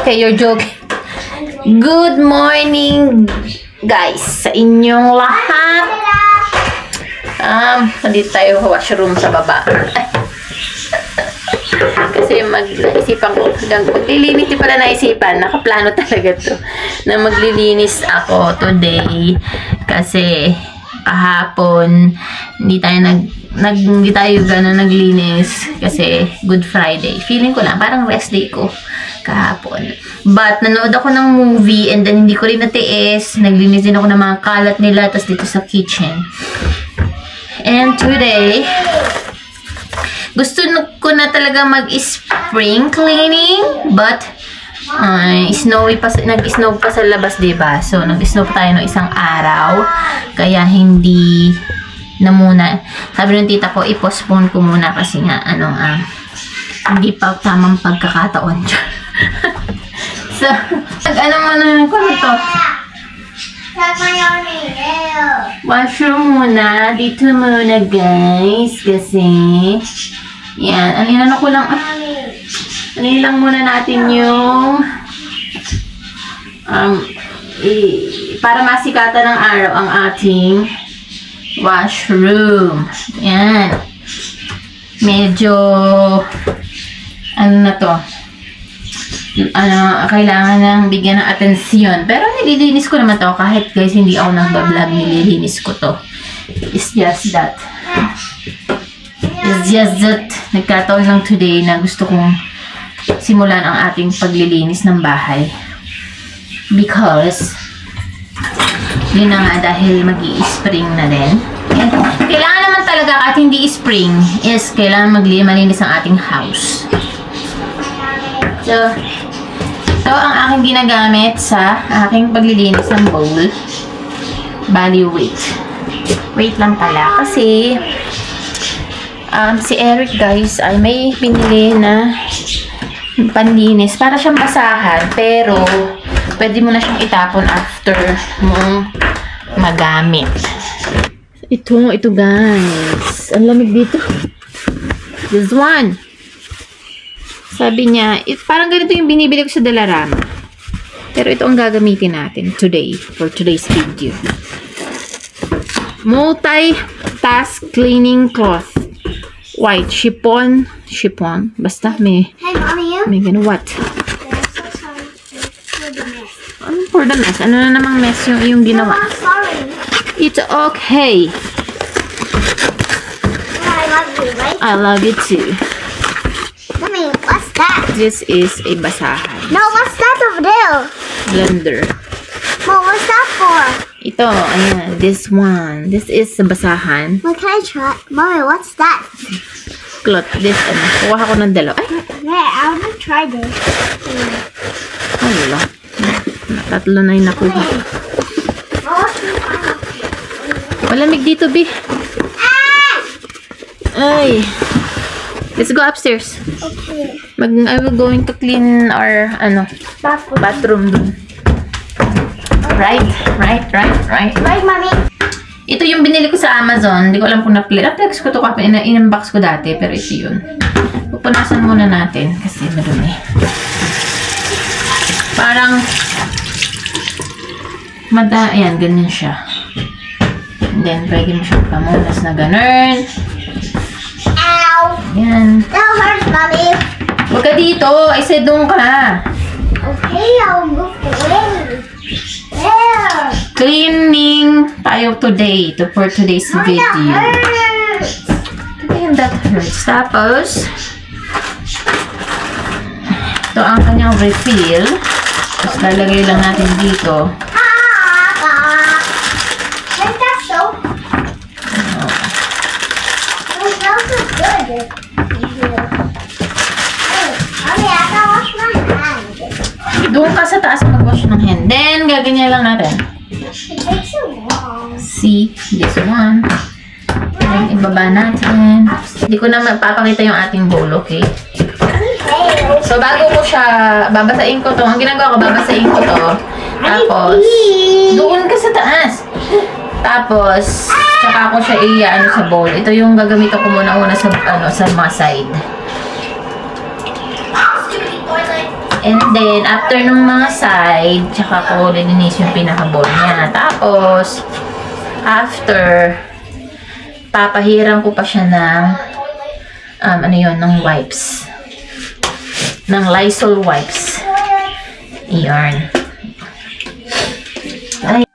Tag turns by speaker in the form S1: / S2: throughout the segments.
S1: Okay, you're joking. Good morning, guys, sa inyong lahat. Nandito tayo sa washroom sa baba. Kasi naisipan ko, maglilinis din pala naisipan. Nakaplano talaga to na maglilinis ako today. Kasi kahapon hindi tayo gano'n naglinis kasi Good Friday. Feeling ko lang parang rest day ko kahapon. But nanood ako ng movie and then hindi ko rin natiis. Naglinis din ako ng mga kalat nila tas dito sa kitchen. And today, gusto ko na talaga mag-spring cleaning, but nag-snow pa sa labas, diba? So, nag-snow pa tayo ng isang araw, kaya hindi na muna. Sabi ng tita ko, i-postpone ko muna kasi nga, hindi pa tamang pagkakataon. So, muna ko ito. Washroom muna. Dito muna, guys. Kasi, yan. Ano ko lang, lang muna natin yung, para masikatan ng araw ang ating washroom. Yan. Medyo, na to? Kailangan nang bigyan ng atensyon. Pero nililinis ko naman to. Kahit guys, hindi ako nagbablog, nililinis ko to. It's just that. Nagkataon lang today na gusto kong simulan ang ating paglilinis ng bahay. Because, yun na nga dahil mag-i-spring na din. And, kailangan naman talaga kahit hindi spring is kailangan malinis ang ating house. So, ito ang aking ginagamit sa aking paglilinis ng bowl. Bali, wait. Wait lang pala. Kasi, si Eric, guys, ay may pinili na panlinis. Para siyang basahan, pero pwede mo na siyang itapon after mong magamit. Ito guys. Ang lamig dito. This one. Sabi niya, parang ganito yung binibili ko sa Dalarama. Pero ito ang gagamitin natin today, for today's video. Multi-task cleaning cloth. White, chiffon. Basta may...
S2: Hey, Mommy, you?
S1: May ganun, what? For the mess. Ano na namang mess yung ginawa?
S2: No, I'm sorry.
S1: It's okay.
S2: I love you, right?
S1: I love you too.
S2: Mommy, what's that?
S1: This is a basahan.
S2: No, what's that over there?
S1: Blender.
S2: Mom, what's that for?
S1: Ito, ayan. This one. This is a basahan.
S2: Well, can I try? Mommy, what's that?
S1: Cloth. This, kuha ko ng dalawa. Ay!
S2: Yeah, I want to try this.
S1: Wala. Tatlo na yung nakuha. Malamig dito, B. Ay. Let's go upstairs.
S2: Okay.
S1: I will going to clean our, bathroom dun. Right, Mommy. Ito yung binili ko sa Amazon. Hindi ko alam kung na-flex ko ito. In-unbox ko dati, pero ito yun. Pupunasan muna natin kasi madumi. Parang, ayan, ganyan siya. And then, pwede mo siyang pamunas na ganun.
S2: Ow!
S1: Ayan.
S2: That hurts, Mommy.
S1: Huwag ka dito. I said doon ka.
S2: Okay, I'll move away. There.
S1: Cleaning tayo today for today's video.
S2: That hurts.
S1: And that hurts. Tapos, ito ang kanyang refill. Tapos lalagay lang natin dito.
S2: Like that soap? It smells so good. Mommy, I can wash my hands.
S1: Doon ka sa taas mag-wash ng hand. Then, gaganyan lang natin.
S2: It takes so long.
S1: See, this one. Then, ibaba natin. Hindi ko na mapapakita yung ating bowl, okay? So, bago ko siya, babasain ko to. Ang ginagawa ko, babasain ko to. Tapos, doon ka sa taas. Tapos, tsaka ko siya i-ano sa bowl. Ito yung gagamitin ko muna sa mga side. And then, after nung mga side, tsaka ko lininis yung pinaka-bowl niya. Tapos, after, papahiram ko pa siya ng, ng wipes. Ng Lysol wipes. Iyan. Ay.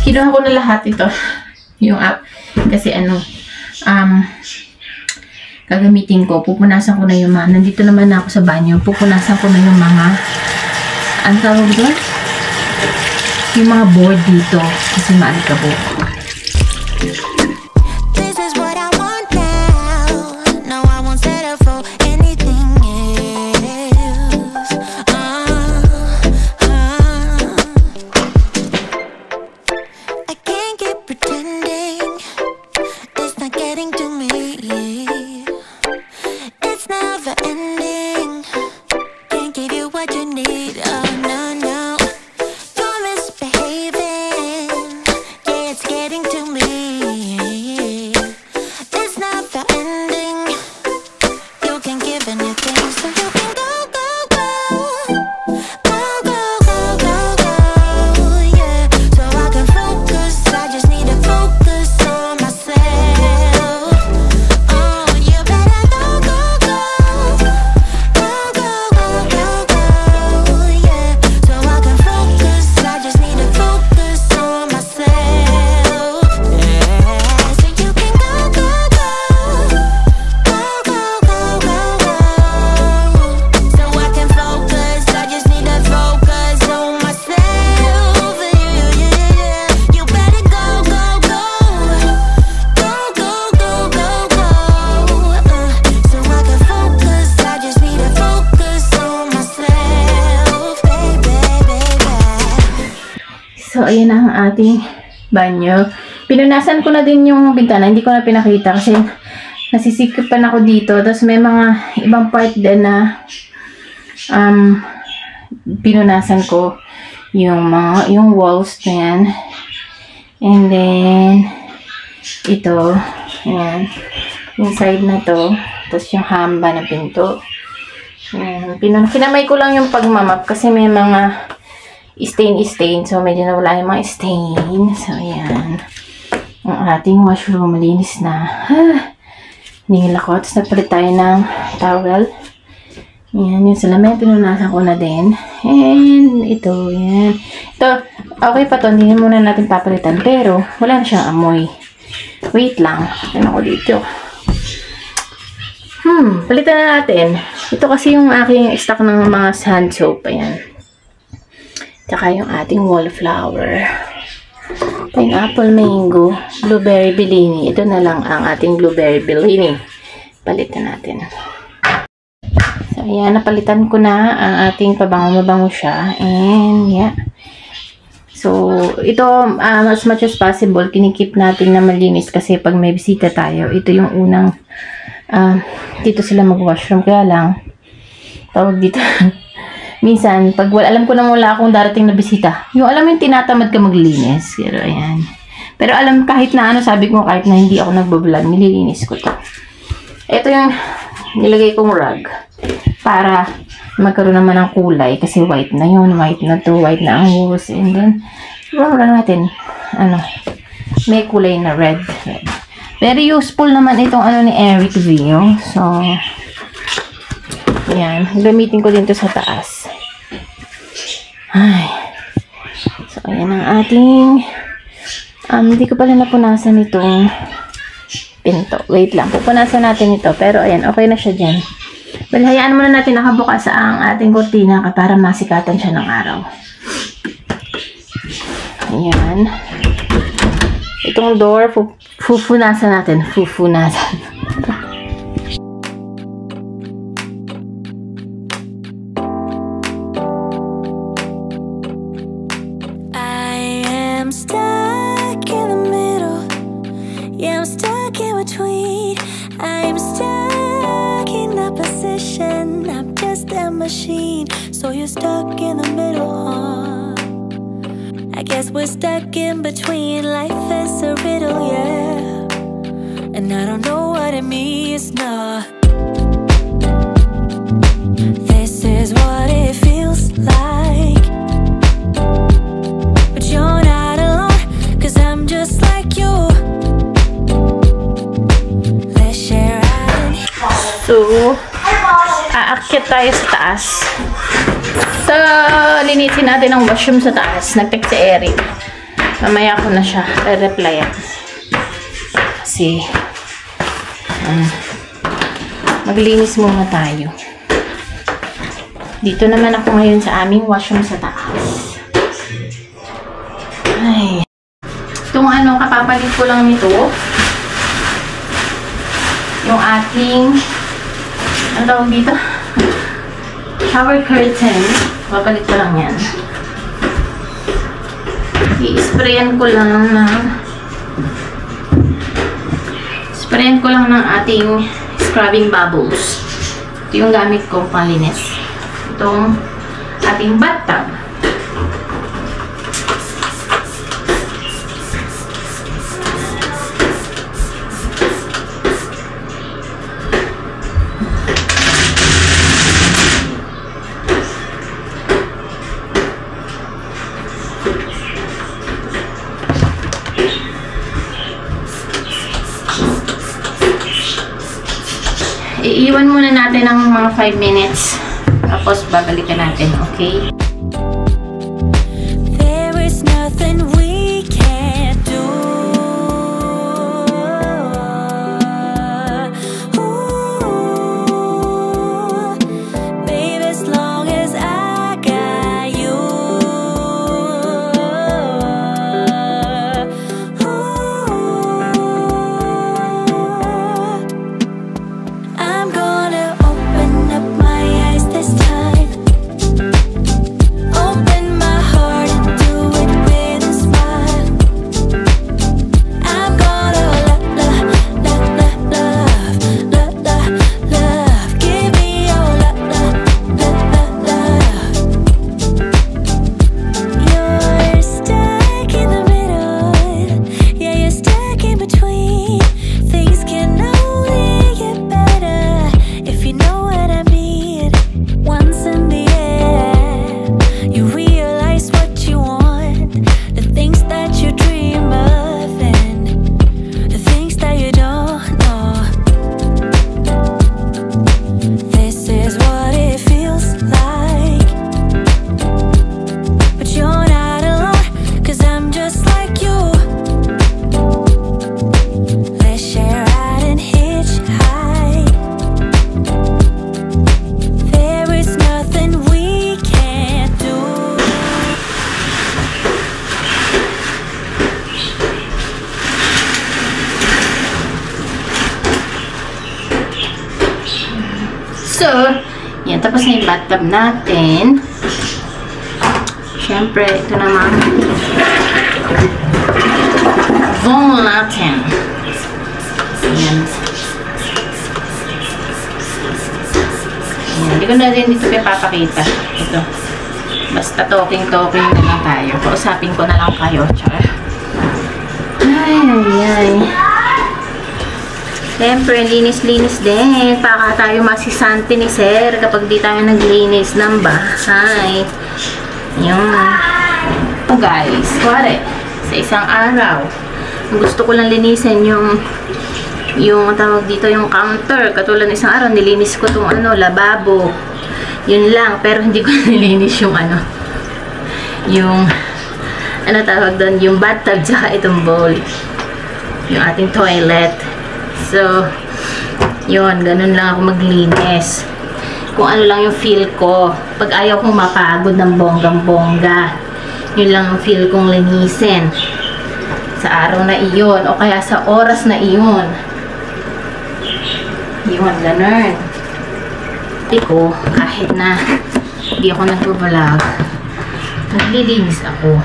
S1: Kinuha ko na lahat ito. Yung app. Kasi gagamitin ko. Pupunasan ko na yung mga, nandito naman na ako sa banyo. Pupunasan ko na yung mga, ang tawag doon? Yung mga board dito. Kasi maalikabok. So, ayan na ang ating banyo. Pinunasan ko na din yung bintana. Hindi ko na pinakita kasi nasisikipan ako dito. Tapos may mga ibang part din na pinunasan ko yung walls na yan. And then, ito. Ayan. Yung side na to. Tapos yung hamba na pinto. Ayan. Kinamay ko lang yung pagmamap kasi may mga stain. So, medyo nawala yung mga stain. So, ayan. Ang ating washroom, malinis na. Nihila ko. Tapos, nagpalit tayo ng towel. Ayan, yung salamin, pinunasan ko na din. And, ito, ayan. Ito, okay pa to. Hindi muna natin papalitan. Pero, wala na siyang amoy. Wait lang. Ano ko dito? Palitan na natin. Ito kasi yung aking stock ng mga hand soap. Ayan. Tsaka yung ating wallflower. Pineapple mango. Blueberry bellini. Ito na lang ang ating blueberry bellini. Palitan natin. So, ayan. Napalitan ko na ang ating pabango-mabango siya. And, yeah. So, ito, as much as possible, kinikip natin na malinis kasi pag may bisita tayo, ito yung unang, dito sila mag-washroom. Kaya lang, tawag dito, minsan, pag alam ko na wala akong darating na bisita, yung alam yung tinatamad ka maglinis. Pero, ayan. Pero alam, kahit na ano, sabi ko, kahit na hindi ako nagbablog, nililinis ko to. Ito yung nilagay kong rug. Para magkaroon naman ng kulay. Kasi white na yun. White na to. White na ang walls. And then, siguro lang natin, may kulay na red. Very useful naman itong ni Eric Vio. So, yan. Gamitin ko din to sa taas. Ay. So, ayan ang ating hindi ko pala napunasan itong pinto. Wait lang. Pupunasan natin ito. Pero, ayan. Okay na siya dyan. Well, hayaan muna natin nakabukas ang ating kurtina para masikatan siya ng araw. Ayan. Itong door, fufunasan natin. Fufunasan.
S3: I am stuck in the middle. Yeah, I'm stuck in between. I'm stuck in a position. I'm just a machine. So you're stuck in the middle, huh? I guess we're stuck in between. Life is a riddle, yeah. And I don't know what it means, no. This is what it feels like. But you're not alone, 'cause I'm just like you. Let's share out.
S1: So, aakyat tayo sa taas. So, linisin natin ang washroom sa taas. Nag-text si Eric. Mamaya ko na siya re-replyan. Kasi, maglinis muna tayo. Dito naman ako ngayon sa aming washroom sa taas. Ay. Itong kapapalit ko lang nito. Yung ating, ang tawag dito? Shower curtain. Papalit ko lang yan. I-sprayan ko lang ng ating scrubbing bubbles. Ito yung gamit kong panlinis. Itong ating bathtub. Iiwan muna natin ng mga 5 minutes. Tapos babalikan natin, okay?
S3: There is nothing we can't do. Ooh, baby, as long as I got you. I'm gonna open up my eyes this time. Open my heart and do it with a smile. I'm gonna love, love. Give me your love. You're stuck in the middle. Yeah, you're stuck in between. Things can only get better if you know what I mean. Once in the air, you realize what you want, the things that you dream of, and the things that you don't know. This is what it feels like. But you're not alone, 'cause I'm just like you. Let's share out and hitchhike. There is nothing we can't do.
S1: So, yan. Tapos na yung bathtub natin. Siyempre, ito naman. Bowl natin. Ayan. Ayan. Hindi ko na din dito pinapakita. Ito. Basta talking na lang tayo. Kausapin ko na lang kayo. Char. Ay, ay, ay. Siyempre, linis-linis din. Baka tayo masisante ni Sir kapag di tayo naglinis ng bahay. Yun. Oh guys, kuwari, sa isang araw, gusto ko lang linisin yung tawag dito, yung counter. Katulad ng isang araw, nilinis ko itong lababo. Yun lang, pero hindi ko nilinis yung tawag doon, yung bathtub, tsaka itong bowl. Yung ating toilet. So, yun, ganun lang ako maglinis. Kung ano lang yung feel ko. Pag ayaw kong mapagod ng bonggang-bongga, yun lang ang feel kong linisin. Sa araw na iyon, o kaya sa oras na iyon. Yun, ganun. Ko, kahit na hindi ako nag-vlog, naglilinis ako.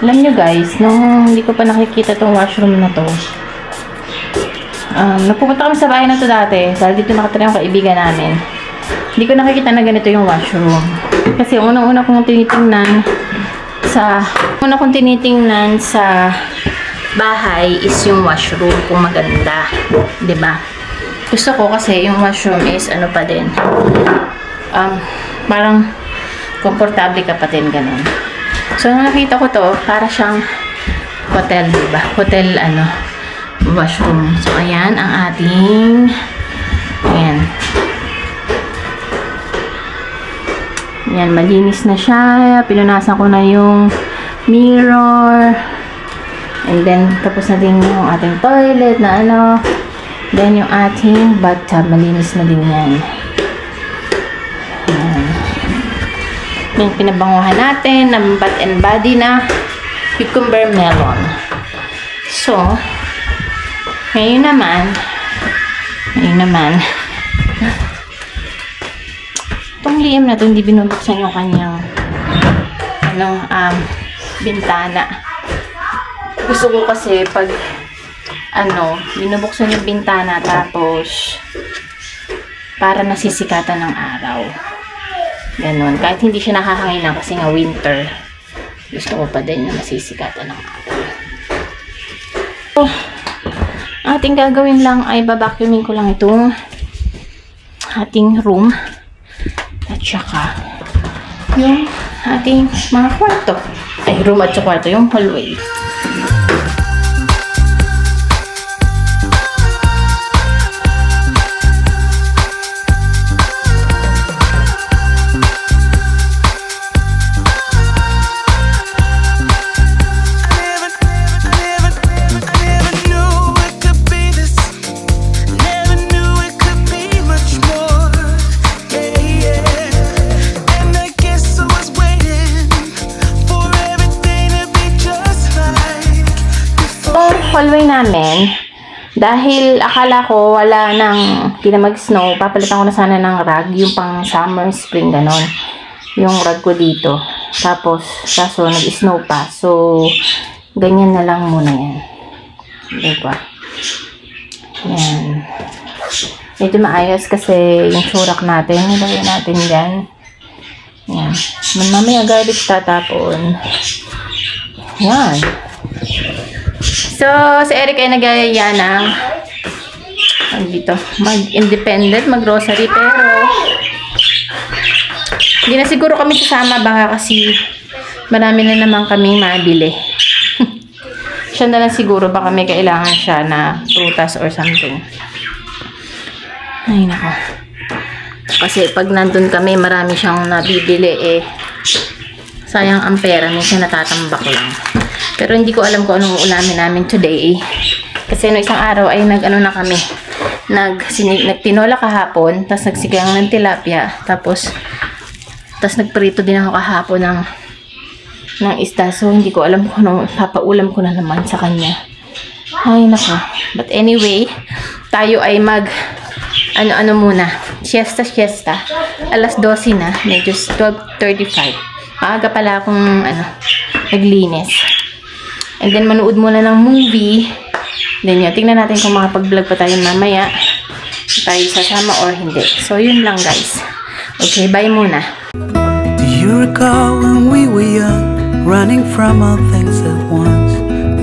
S1: Alam nyo guys, nung hindi ko pa nakikita tong washroom na to, napupunta kami sa bahay na to dati, dahil dito nakatira yung kaibigan namin. Hindi ko nakikita na ganito yung washroom. Kasi unang-una kong tinitingnan sa bahay is yung washroom, kung maganda. 'Di ba? Gusto ko kasi yung washroom is pa din. Parang komportable ka pa din, ganun. So, nakita ko to, para siyang hotel, diba? Hotel, washroom. So, ayan, ang ating, ayan. Ayan, malinis na siya. Pinunasan ko na yung mirror. And then, tapos na din yung ating toilet na Then, yung ating bathtub, malinis na din yan. Yung pinabanguhan natin ng Bath and Body na cucumber melon. So, ngayon naman, itong Liam na ito, hindi binubuksan yung kanyang bintana. Gusto ko kasi pag binubuksan yung bintana tapos para nasisikatan ng araw. Ganon. Kahit hindi siya nakahanginan kasi nga winter. Gusto ko pa din na masisikatan ng araw. So, ating gagawin lang ay babacuumin ko lang itong ating room. At saka yung ating mga kwarto. Ay, room at saka kwarto. Yung hallway. Hallway namin, dahil akala ko wala hindi na mag-snow, papalitan ko na sana ng rug, yung pang summer, spring, ganon. Yung rug ko dito. Tapos, kaso nag-snow pa. So, ganyan na lang muna yan. Diba? Yan. Medyo maayos kasi yung surak natin, nilagay natin dyan. Yan. Mamaya garbage tatapon. Yan. So, si Eric ay nagayaya ng mag-independent, mag-grocery, pero hindi na siguro kami sasama, baka kasi marami na naman kaming mabili. Siya na lang siguro, baka may kailangan siya na prutas or something. Ay, nako. Kasi pag nandun kami, marami siyang nabibili sayang ang pera. Minsan natatambak lang. Pero hindi ko alam kung anong ulamin namin today. Kasi no isang araw ay nag-ano na kami. Nagtinola kahapon, tapos nagsigang ng tilapia, tapos nagprito din ako kahapon ng isda. So, hindi ko alam kung anong papaulam ko na naman sa kanya. Ay, nako. But anyway, tayo ay ano muna. Siesta. Alas 12 na. Medyo 12:35. Maaga pala akong, naglinis. And then, manood muna ng movie. Then, tingnan natin kung makapag-vlog pa tayo mamaya. Tayo sasama or hindi. So, yun lang, guys. Okay, bye muna.
S4: Do you recall when we were young, running from all things